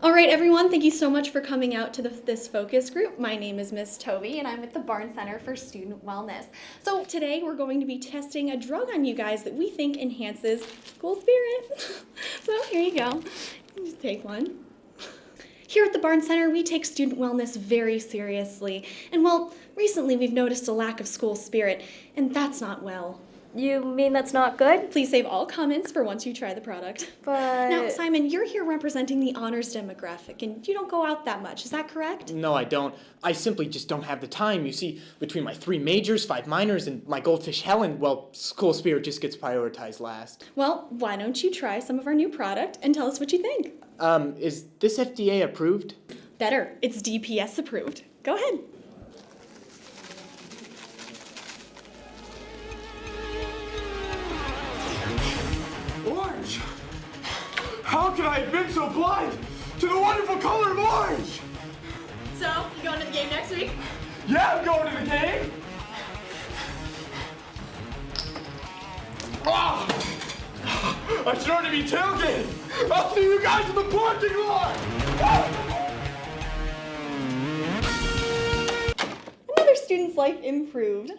All right, everyone, thank you so much for coming out to this focus group. My name is Miss Toby, and I'm at the Barn Center for Student Wellness. So today we're going to be testing a drug on you guys that we think enhances school spirit. So here you go. Just take one. Here at the Barn Center, we take student wellness very seriously. And well, recently we've noticed a lack of school spirit, and that's not well. You mean that's not good? Please save all comments for once you try the product. But... Now, Simon, you're here representing the honors demographic, and you don't go out that much. Is that correct? No, I don't. I simply just don't have the time. You see, between my 3 majors, 5 minors, and my goldfish Helen, well, school spirit just gets prioritized last. Well, why don't you try some of our new product and tell us what you think? Is this FDA approved? Better. It's DPS approved. Go ahead. Orange! How could I have been so blind to the wonderful color of orange? So, you going to the game next week? Yeah, I'm going to the game! Ah! I should already be tailgating! I'll see you guys in the parking lot! Another student's life improved.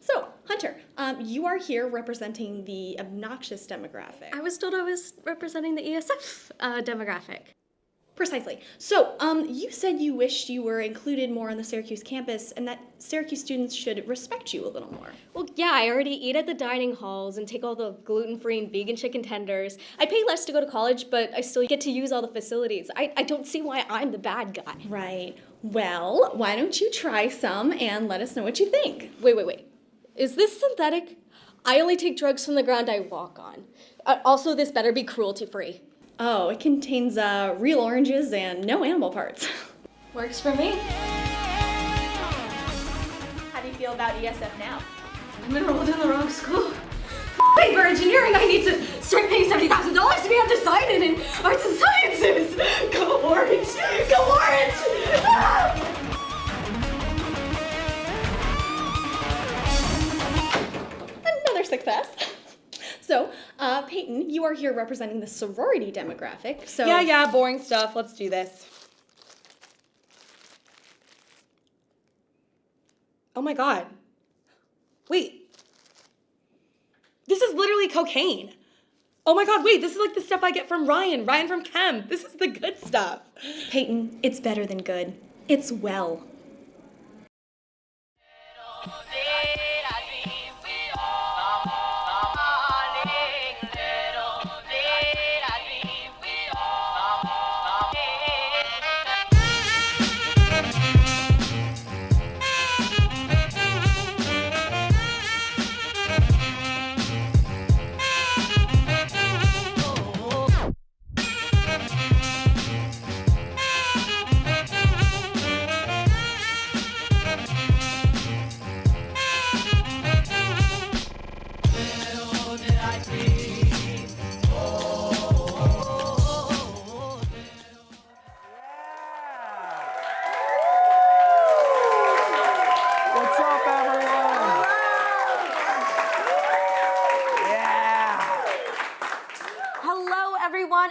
So, Hunter, you are here representing the obnoxious demographic. I was told I was representing the ESF demographic. Precisely. So, you said you wished you were included more on the Syracuse campus and that Syracuse students should respect you a little more. Well, yeah, I already eat at the dining halls and take all the gluten-free and vegan chicken tenders. I pay less to go to college, but I still get to use all the facilities. I don't see why I'm the bad guy. Right. Well, why don't you try some and let us know what you think? Wait. Is this synthetic? I only take drugs from the ground I walk on. Also, this better be cruelty-free. Oh, it contains real oranges and no animal parts. Works for me. How do you feel about ESF now? I'm enrolled in the wrong school. Paper engineering, I need to start paying $70,000 to be undecided in arts and sciences. Go Orange! Go Orange! Ah! Another success. So, Peyton, you are here representing the sorority demographic, so... Yeah, boring stuff. Let's do this. Oh my god. Wait. This is literally cocaine. Oh my god, wait, this is like the stuff I get from Ryan from Chem. This is the good stuff. Peyton, it's better than good. It's well.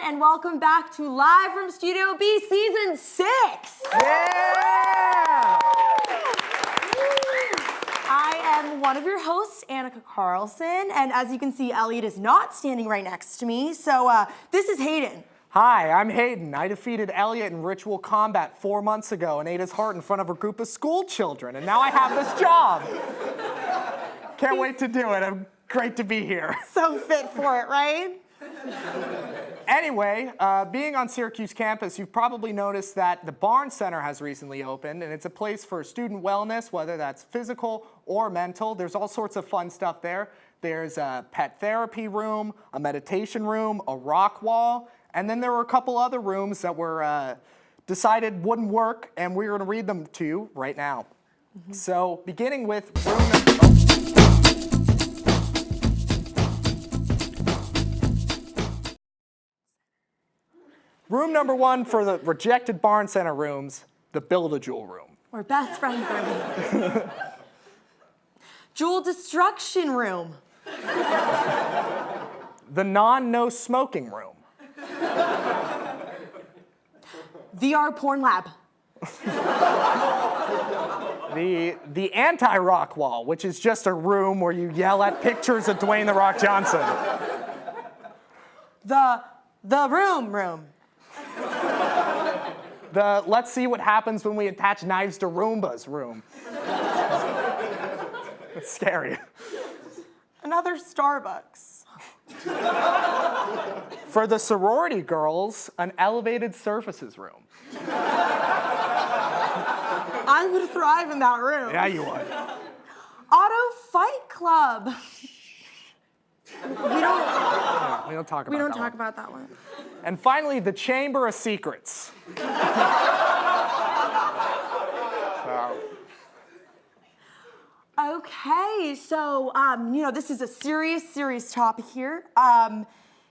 And welcome back to Live from Studio B Season 6. Yeah! I am one of your hosts, Annika Carlson, and as you can see, Eliot is not standing right next to me, so this is Hayden. Hi, I'm Hayden. I defeated Eliot in ritual combat 4 months ago and ate his heart in front of a group of school children, and now I have this job. Can't wait to do it. I'm great to be here. So fit for it, right? Anyway, being on Syracuse campus, you've probably noticed that the Barn Center has recently opened, and it's a place for student wellness, whether that's physical or mental. There's all sorts of fun stuff there. There's a pet therapy room, a meditation room, a rock wall, and then there were a couple other rooms that were decided wouldn't work, and we're going to read them to you right now. Mm-hmm. So, beginning with room number... Room number 1 for the rejected Barn Center rooms, the Build-A-Jewel room. We're best friends, are we? Jewel Destruction room. The non-no smoking room. VR porn lab. The anti-rock wall, which is just a room where you yell at pictures of Dwayne "The Rock" Johnson. The room. The let's see what happens when we attach knives to Roombas room. It's scary. Another Starbucks. For the sorority girls, an elevated surfaces room. I would thrive in that room. Yeah, you would. Auto Fight Club. We don't talk about We don't that talk one. about that one. And finally, the Chamber of Secrets. Okay, so this is a serious topic here. I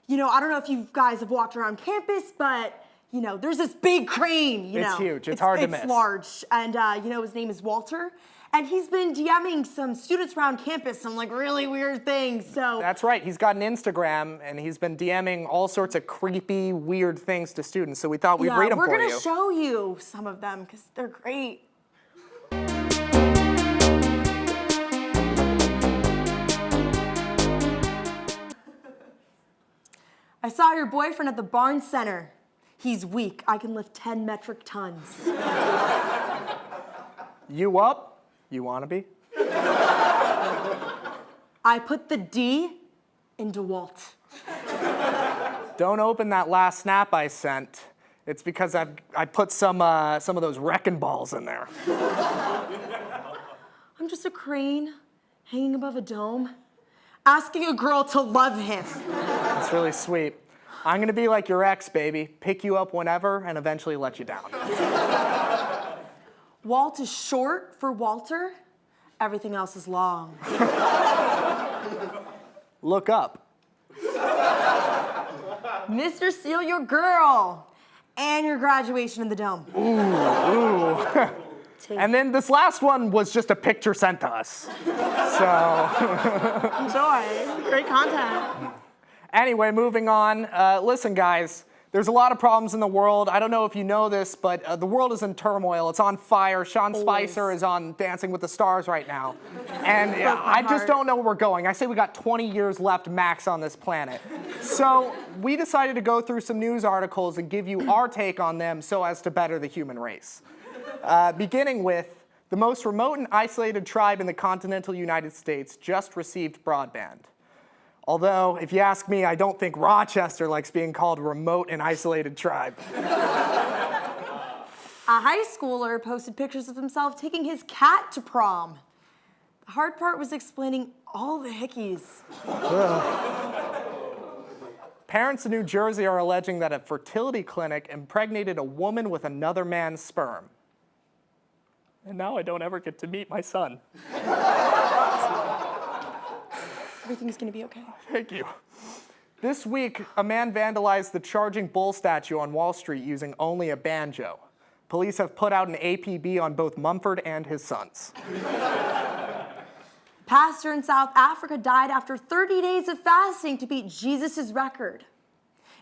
don't know if you guys have walked around campus, but there's this big crane. It's huge. It's hard to miss. It's large, and his name is Walter, and he's been DMing some students around campus some really weird things. So That's right. He's got an Instagram, and he's been DMing all sorts of creepy, weird things to students. So we thought we'd read them for you. we're gonna show you some of them because they're great. I saw your boyfriend at the Barnes Center. He's weak. I can lift 10 metric tons. You up? You wanna be? I put the D into Walt. Don't open that last snap I sent. It's because I put some of those wrecking balls in there. I'm just a crane hanging above a dome, asking a girl to love him. That's really sweet. I'm gonna be like your ex, baby. Pick you up whenever and eventually let you down. Walt is short for Walter. Everything else is long. Look up. Mr. Steal your girl and your graduation in the dome. Ooh. And then this last one was just a picture sent to us. So. Enjoy. Great content. Anyway, moving on. Listen, guys, there's a lot of problems in the world. I don't know if you know this, but the world is in turmoil. It's on fire. Sean Spicer is on Dancing with the Stars right now. And I just don't know where we're going. I say we got 20 years left max on this planet. So we decided to go through some news articles and give you our take on them so as to better the human race. Beginning with, the most remote and isolated tribe in the continental United States just received broadband. Although, if you ask me, I don't think Rochester likes being called a remote and isolated tribe. A high schooler posted pictures of himself taking his cat to prom. The hard part was explaining all the hickeys. Parents in New Jersey are alleging that a fertility clinic impregnated a woman with another man's sperm. And now I don't ever get to meet my son. Everything's gonna be okay. Thank you. This week, a man vandalized the Charging Bull statue on Wall Street using only a banjo. Police have put out an APB on both Mumford and his sons. Pastor in South Africa died after 30 days of fasting to beat Jesus' record.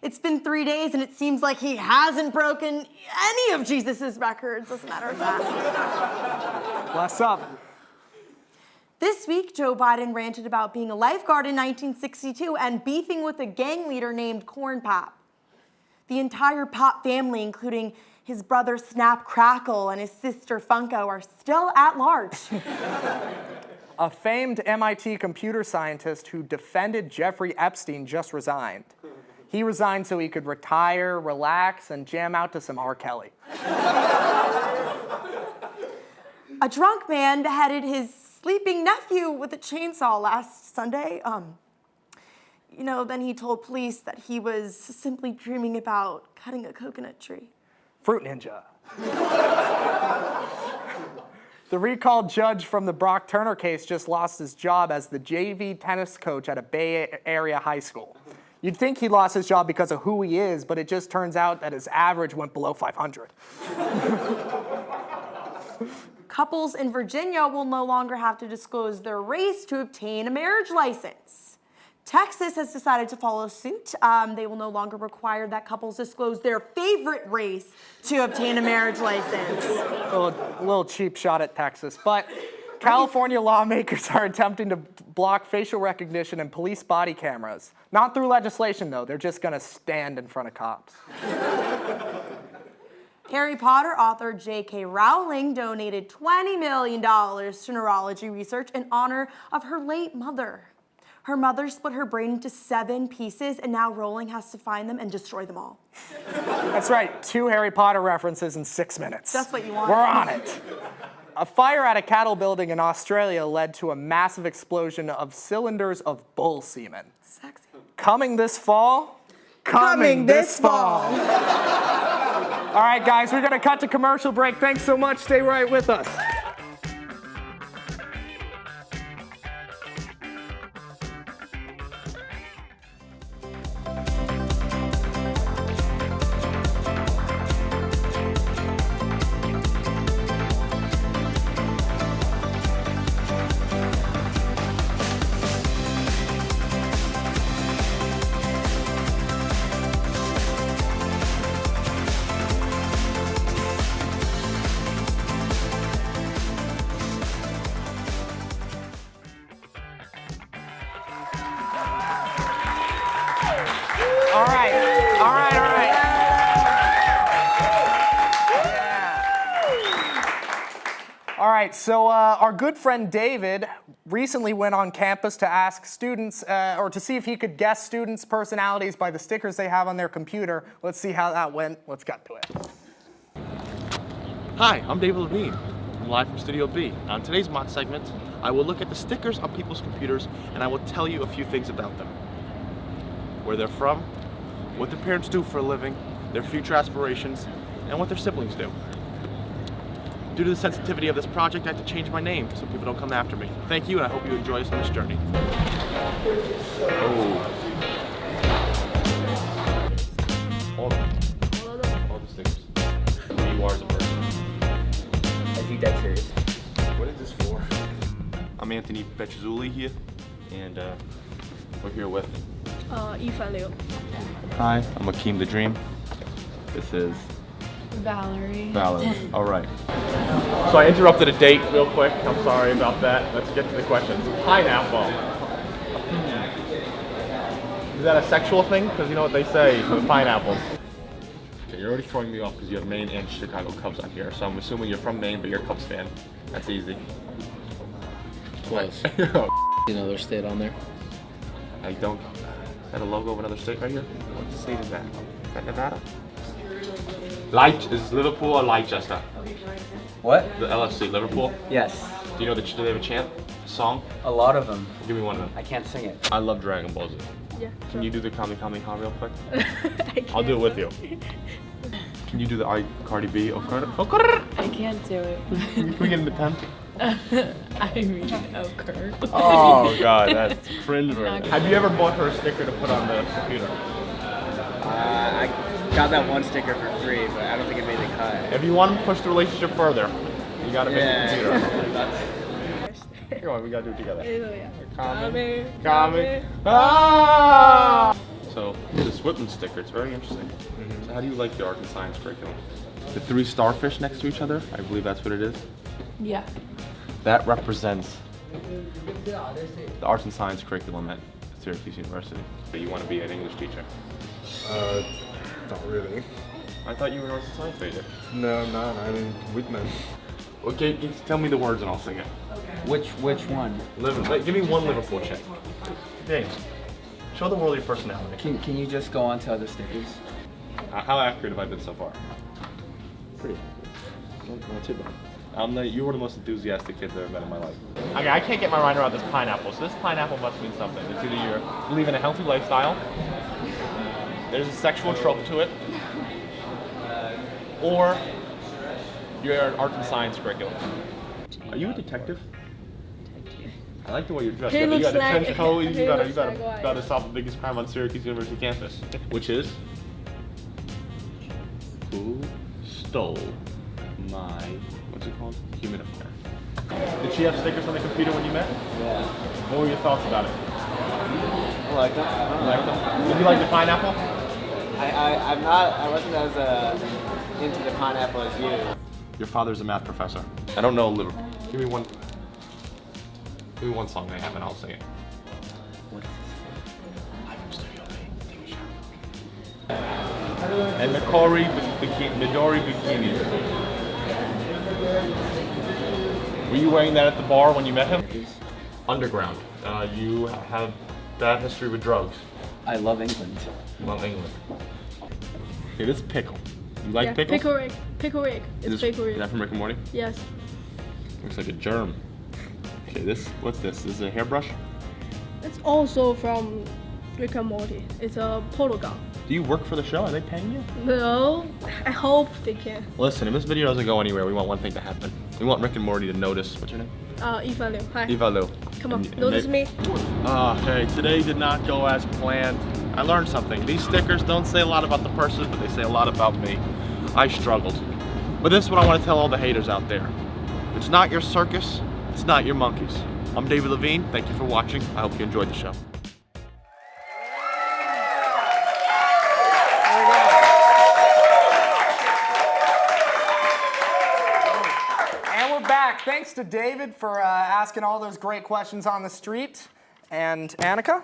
It's been 3 days and it seems like he hasn't broken any of Jesus' records, as a matter of fact. Bless up. This week, Joe Biden ranted about being a lifeguard in 1962 and beefing with a gang leader named Corn Pop. The entire Pop family, including his brother Snap Crackle and his sister Funko, are still at large. A famed MIT computer scientist who defended Jeffrey Epstein just resigned. He resigned so he could retire, relax, and jam out to some R. Kelly. A drunk man beheaded his sleeping nephew with a chainsaw last Sunday. Then he told police that he was simply dreaming about cutting a coconut tree. Fruit Ninja. The recalled judge from the Brock Turner case just lost his job as the JV tennis coach at a Bay Area high school. You'd think he lost his job because of who he is, but it just turns out that his average went below 500. Couples in Virginia will no longer have to disclose their race to obtain a marriage license. Texas has decided to follow suit. They will no longer require that couples disclose their favorite race to obtain a marriage license. A little cheap shot at Texas, but California lawmakers are attempting to block facial recognition and police body cameras. Not through legislation, though. They're just going to stand in front of cops. Harry Potter author J.K. Rowling donated $20 million to neurology research in honor of her late mother. Her mother split her brain into 7 pieces, and now Rowling has to find them and destroy them all. That's right, 2 Harry Potter references in 6 minutes. That's what you want. We're on it. A fire at a cattle building in Australia led to a massive explosion of cylinders of bull semen. Sexy. Coming this fall? Coming this fall. All right, guys, we're going to cut to commercial break. Thanks so much. Stay right with us. All right, so our good friend David recently went on campus to ask students, or to see if he could guess students' personalities by the stickers they have on their computer. Let's see how that went. Let's get to it. Hi, I'm David Levine. I'm live from Studio B. Now, in today's mock segment, I will look at the stickers on people's computers and I will tell you a few things about them. Where they're from, what their parents do for a living, their future aspirations, and what their siblings do. Due to the sensitivity of this project, I have to change my name so people don't come after me. Thank you, and I hope you enjoy us on this journey. Oh. All the stickers. Who you are as a person. I think that's serious. What is this for? I'm Anthony Petraske here, and we're here with... Yifan Liu. Hi, I'm Akeem the Dream. This is... Valerie. All right. So I interrupted a date real quick. I'm sorry about that. Let's get to the questions. Pineapple. Is that a sexual thing? Because you know what they say with pineapples. Okay, you're already throwing me off because you have Maine and Chicago Cubs on here. So I'm assuming you're from Maine, but you're a Cubs fan. That's easy. Close. You know their state on there? I don't. Is that a logo of another state right here? What state is that? Is that Nevada? Is Liverpool or Leicester? What? The LFC, Liverpool? Yes. Do you know do they have a chant? A song? A lot of them. Give me one of them. I can't sing it. I love Dragon Ball Z. Yeah. Can you do the Kami Kami Ha real quick? I'll do it with you. Can you do the Cardi B? I can't do it. Can we get an attempt? I mean, okay. Oh god, that's cringe. Have you ever bought her a sticker to put on the computer? I got that one sticker for free, but I don't think it made the cut. If you want to push the relationship further, you gotta make the computer. Come on, we gotta do it together. Kami. Ah! So, this Whitman sticker, it's very interesting. So how do you like the art and science curriculum? The 3 starfish next to each other, I believe that's what it is. Yeah. That represents the arts and science curriculum at Syracuse University. You want to be an English teacher? Not really. I thought you were an arts and science major. No, I'm not. I'm in Whitman. Okay, tell me the words and I'll sing it. Which one? Give me one Liverpool chick. James, show the world your personality. Can you just go on to other stickers? How accurate have I been so far? Pretty accurate. Not too bad. You were the most enthusiastic kid I've ever met in my life. Okay, I can't get my mind around this pineapple, so this pineapple must mean something. It's either you believe in a healthy lifestyle, there's a sexual trope to it, or you're an art and science curriculum. Are you a detective? I like the way you're dressed. You got a trench coat, you got to solve the biggest crime on Syracuse University campus, which is who stole my, what's it called? Humidifier. Did she have stickers on the computer when you met? Yeah. What were your thoughts about it? I like them. Did you like the pineapple? I wasn't as into the pineapple as you. Your father's a math professor. I don't know a little. Give me one song they have and I'll sing it. And Midori Bikini. Were you wearing that at the bar when you met him? Underground. You have bad history with drugs. I love England. Love England. Okay, this is pickle. You like pickles? Pickle Rick. It's Pickle Rick. Is that from Rick and Morty? Yes. Looks like a germ. Okay, what's this? This is a hairbrush? It's also from Rick and Morty. It's a polo gun. Do you work for the show? Are they paying you? No, I hope they can. Listen, if this video doesn't go anywhere, we want one thing to happen. We want Rick and Morty to notice. What's your name? Eva Liu. Hi. Eva Liu. Come on, notice me. Hey, today did not go as planned. I learned something. These stickers don't say a lot about the person, but they say a lot about me. I struggled. But this is what I want to tell all the haters out there. It's not your circus, it's not your monkeys. I'm David Levine. Thank you for watching. I hope you enjoyed the show. And we're back. Thanks to David for asking all those great questions on the street. And Annika?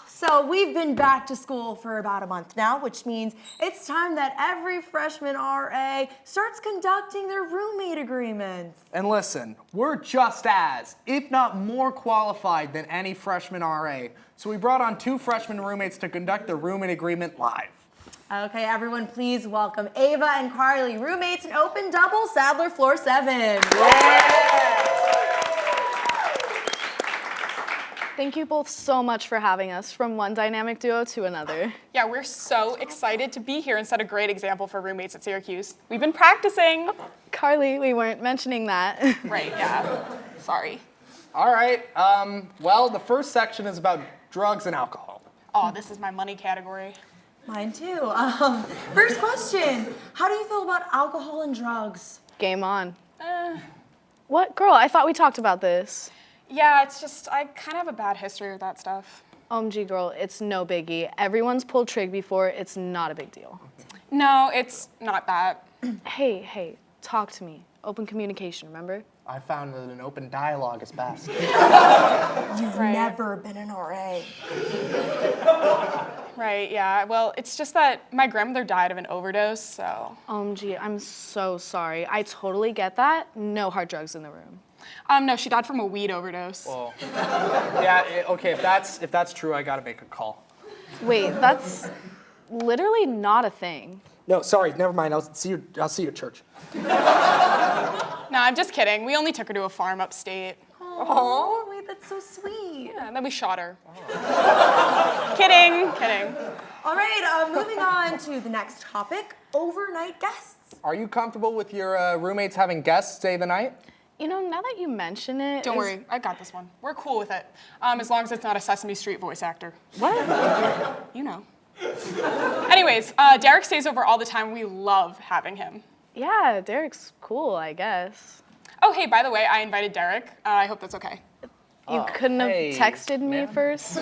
So we've been back to school for about a month now, which means it's time that every freshman RA starts conducting their roommate agreements. And listen, we're just as, if not more qualified than any freshman RA. So we brought on 2 freshman roommates to conduct the roommate agreement live. Okay, everyone, please welcome Ava and Carly, roommates in open double, Sadler floor 7. Thank you both so much for having us, from one dynamic duo to another. Yeah, we're so excited to be here and set a great example for roommates at Syracuse. We've been practicing. Carly, we weren't mentioning that. Right, yeah. Sorry. All right, well, the first section is about drugs and alcohol. Oh, this is my money category. Mine too. First question, how do you feel about alcohol and drugs? Game on. What? Girl, I thought we talked about this. Yeah, it's just, I kind of have a bad history with that stuff. OMG, girl, it's no biggie. Everyone's pulled trig before. It's not a big deal. No, it's not that. Hey, talk to me. Open communication, remember? I found that an open dialogue is best. You've never been an RA. Right, yeah. Well, it's just that my grandmother died of an overdose, so. OMG, I'm so sorry. I totally get that. No hard drugs in the room. No, she died from a weed overdose. Well, yeah, okay, if that's true, I gotta make a call. Wait, that's literally not a thing. No, sorry, never mind. I'll see you at church. No, I'm just kidding. We only took her to a farm upstate. Oh, wait, that's so sweet. Yeah, and then we shot her. Kidding. All right, moving on to the next topic, overnight guests. Are you comfortable with your roommates having guests stay the night? You know, now that you mention it... Don't worry, I got this one. We're cool with it. As long as it's not a Sesame Street voice actor. What? You know. Anyways, Derek stays over all the time. We love having him. Yeah, Derek's cool, I guess. Oh, hey, by the way, I invited Derek. I hope that's okay. You couldn't have texted me first?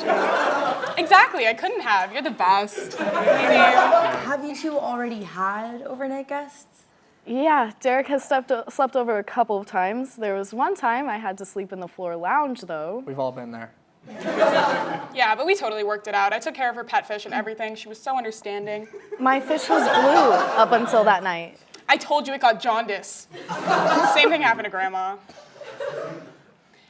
Exactly, I couldn't have. You're the best. Have you two already had overnight guests? Yeah, Derek has slept over a couple of times. There was one time I had to sleep in the floor lounge, though. We've all been there. Yeah, but we totally worked it out. I took care of her pet fish and everything. She was so understanding. My fish was blue up until that night. I told you it got jaundice. Same thing happened to Grandma.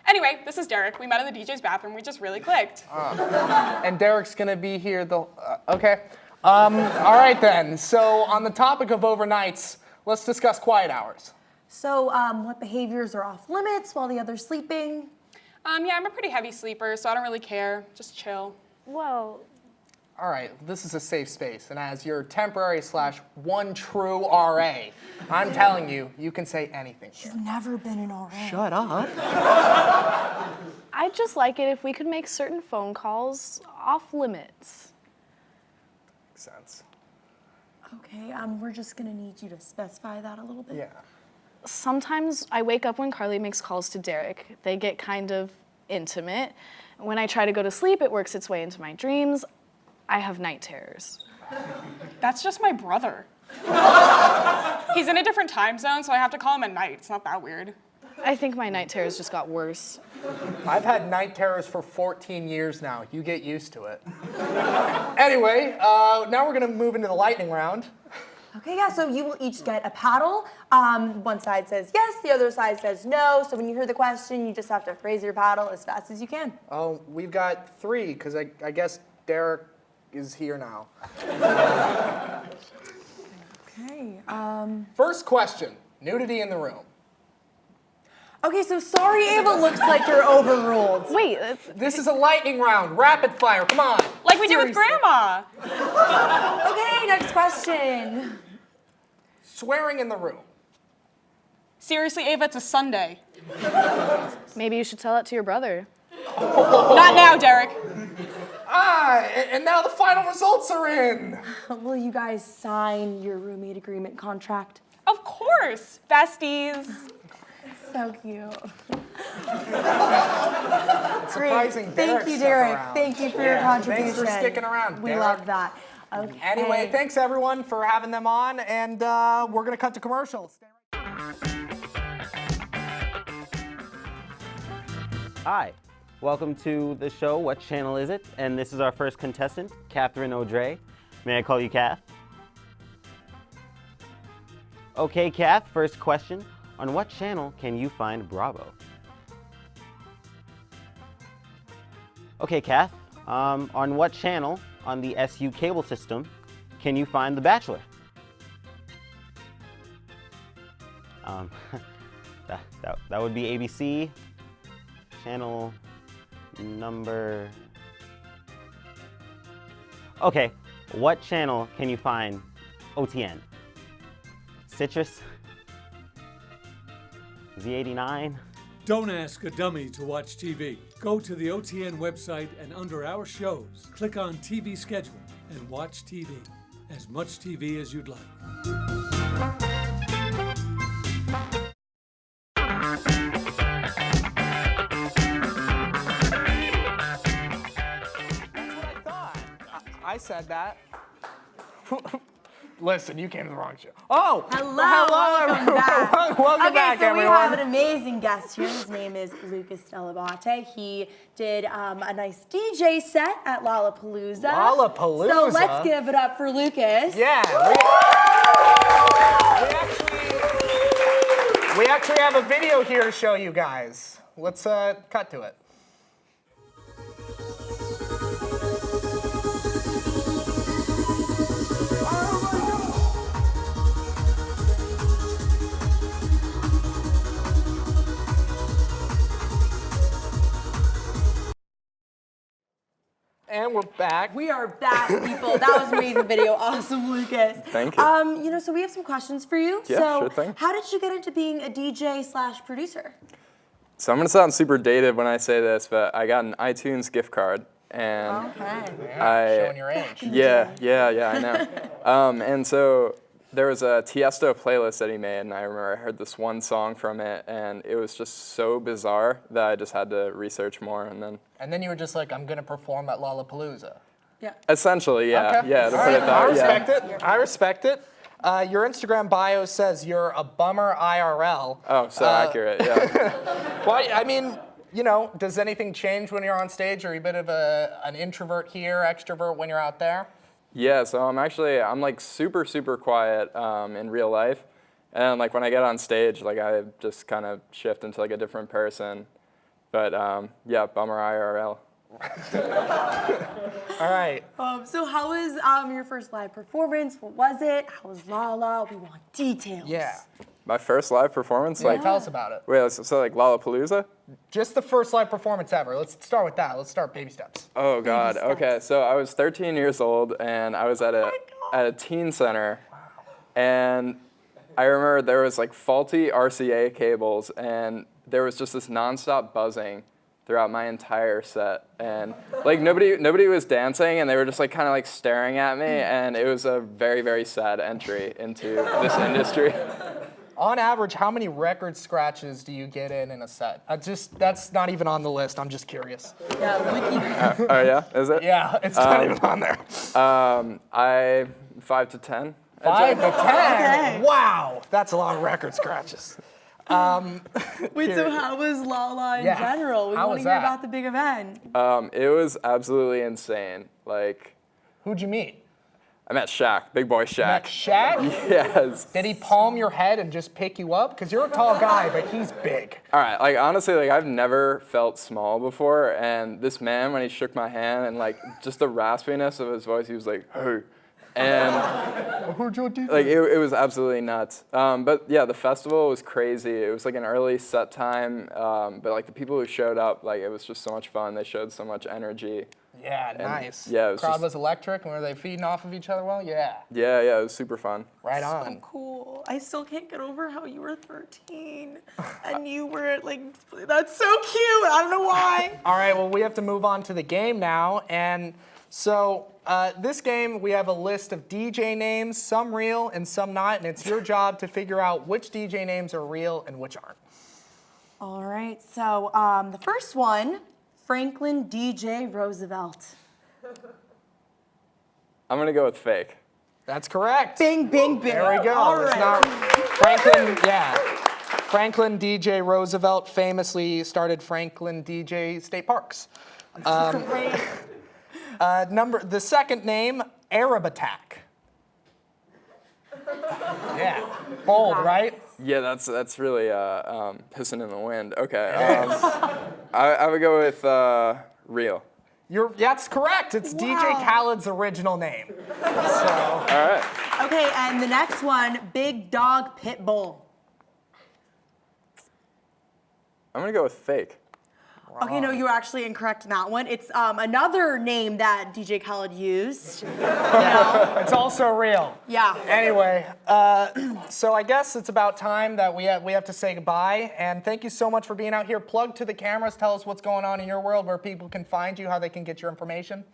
Anyway, this is Derek. We met in the DJ's bathroom. We just really clicked. And Derek's gonna be here okay. All right then. So on the topic of overnights, let's discuss quiet hours. So what behaviors are off limits while the other's sleeping? Yeah, I'm a pretty heavy sleeper, so I don't really care. Just chill. Well... All right, this is a safe space, and as your temporary / one true RA, I'm telling you, you can say anything. You've never been an RA. Shut up. I'd just like it if we could make certain phone calls off limits. Makes sense. Okay, we're just gonna need you to specify that a little bit. Yeah. Sometimes I wake up when Carly makes calls to Derek. They get kind of intimate. When I try to go to sleep, it works its way into my dreams. I have night terrors. That's just my brother. He's in a different time zone, so I have to call him at night. It's not that weird. I think my night terrors just got worse. I've had night terrors for 14 years now. You get used to it. Anyway, now we're gonna move into the lightning round. Okay, yeah, so you will each get a paddle. One side says yes, the other side says no. So when you hear the question, you just have to raise your paddle as fast as you can. Oh, we've got 3, because I guess Derek is here now. Okay. First question, nudity in the room. Okay, so sorry, Ava, looks like you're overruled. Wait. This is a lightning round, rapid fire, come on. Like we do with Grandma. Okay, next question. Swearing in the room. Seriously, Ava, it's a Sunday. Maybe you should tell it to your brother. Not now, Derek. And now the final results are in. Will you guys sign your roommate agreement contract? Of course, besties. So cute. Surprising. Thank you, Derek. Thank you for your contribution. Thanks for sticking around, We Derek. love that. Okay. Anyway, thanks everyone for having them on, and we're gonna cut to commercials. Hi, welcome to the show, What Channel Is It? And this is our first contestant, Catherine O'Dre. May I call you Kath? Okay, Kath, first question. On what channel can you find Bravo? Okay, Kath, on what channel on the SU cable system can you find The Bachelor? That would be ABC, channel number... Okay, what channel can you find OTN? Citrus? Z89? Don't ask a dummy to watch TV. Go to the OTN website and under our shows, click on TV schedule and watch TV. As much TV as you'd like. I said that. Listen, you came to the wrong show. Oh! Hello, welcome back. Welcome back, so everyone. we have an amazing guest here. His name is Lucas Dell'Abate. He did a nice DJ set at Lollapalooza. Lollapalooza? So let's give it up for Lucas. Yeah. We actually have a video here to show you guys. Let's cut to it. And we're back. We are back, people. That was an amazing video. Awesome, Lucas. Thank you. So we have some questions for you. Yeah, so sure thing. How did you get into being a DJ/producer? So I'm gonna sound super dated when I say this, but I got an iTunes gift card, and showing your age. Yeah, I know. And so there was a Tiesto playlist that he made, and I remember I heard this one song from it, and it was just so bizarre that I just had to research more, and then you were just like, I'm gonna perform at Lollapalooza. Yeah. Essentially, yeah, Okay. yeah. To put it that way, yeah. I respect it. Your Instagram bio says you're a bummer IRL. Oh, so accurate, yeah. Well, I mean, does anything change when you're on stage? Are you a bit of an introvert here, extrovert when you're out there? Yeah, so I'm like super, super quiet in real life. And like when I get on stage, like I just kind of shift into like a different person. But yeah, bummer IRL. All right. So how was your first live performance? What was it? How was Lala? We want details. Yeah. My first live performance? Yeah, tell us about it. Wait, so like Lollapalooza? Just the first live performance ever. Let's start with that. Let's start baby steps. Oh God. Okay, so I was 13 years old and I was at a teen center, and I remember there was like faulty RCA cables, and there was just this nonstop buzzing throughout my entire set, and like nobody was dancing, and they were just like kind of like staring at me, and it was a very, very sad entry into this industry. On average, how many record scratches do you get in a set? That's not even on the list. I'm just curious. Oh yeah, is it? Yeah, it's not even on there. 5 to 10. 5 to 10? Okay. Wow, that's a lot of record scratches. Wait, so how was Lala in general? We How want was to hear that? about the big event. It was absolutely insane. Like, who'd you meet? I met Shaq, big boy Shaq. Met Shaq? Yes. Did he palm your head and just pick you up? Because you're a tall guy, but he's big. All right, like honestly, like I've never felt small before, and this man, when he shook my hand and like just the raspiness of his voice, he was like, "Hey," and like it was absolutely nuts. But yeah, the festival was crazy. It was like an early set time, but like the people who showed up, like it was just so much fun. They showed so much energy. Yeah, And, nice. Yeah, it was Crowd just, was electric. Were they feeding off of each other well? Yeah. yeah, it was super fun. Right on. So cool. I still can't get over how you were 13 and you were like, that's so cute. I don't know why. All right, well, we have to move on to the game now. And so this game, we have a list of DJ names, some real and some not. And it's your job to figure out which DJ names are real and which aren't. All right, so the first one, Franklin DJ Roosevelt. I'm gonna go with fake. That's correct. Bing, bing, bing. There we go. All It's right. not Franklin, yeah. Franklin DJ Roosevelt famously started Franklin DJ State Parks. The second name, Arab Attack. Yeah, bold, right? Yeah, that's really pissing in the wind. Okay, I would go with real. That's correct. It's DJ Khaled's original name. So. All right. Okay, and the next one, Big Dog Pitbull. I'm gonna go with fake. Okay, no, you were actually incorrect in that one. It's another name that DJ Khaled used. It's also real. Yeah. Anyway, so I guess it's about time that we have to say goodbye. And thank you so much for being out here. Plug to the cameras. Tell us what's going on in your world, where people can find you, how they can get your information.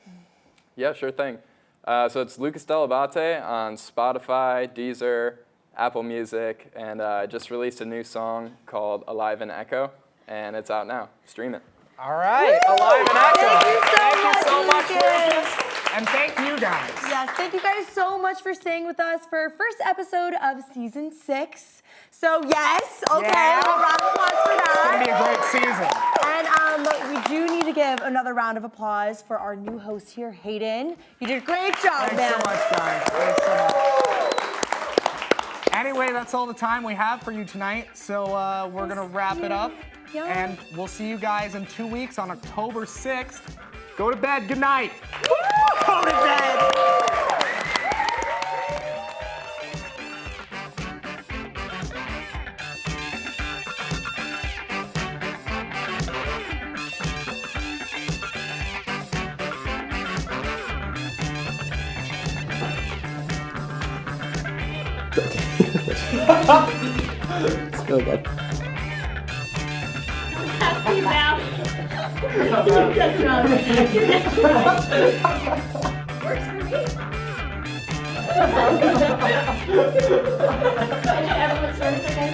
Yeah, sure thing. So it's Lucas Dell'Abate on Spotify, Deezer, Apple Music, and I just released a new song called Alive in Echo, and it's out now. Stream it. All right, Alive and Echo. Thank you so much, Lucas. And thank you guys. Yes, thank you guys so much for staying with us for our first episode of season 6. So yes, okay, Yeah. a round of applause for that. It's gonna be a great season. And we do need to give another round of applause for our new host here, Hayden. You did a great job, man. Thanks so much, guys. Thanks so much. Anyway, that's all the time we have for you tonight. So we're gonna wrap it up. Yeah. And we'll see you guys in 2 weeks on October 6th. Go to bed. Good night. Go to bed. Still good. Works for me. Everyone starts again.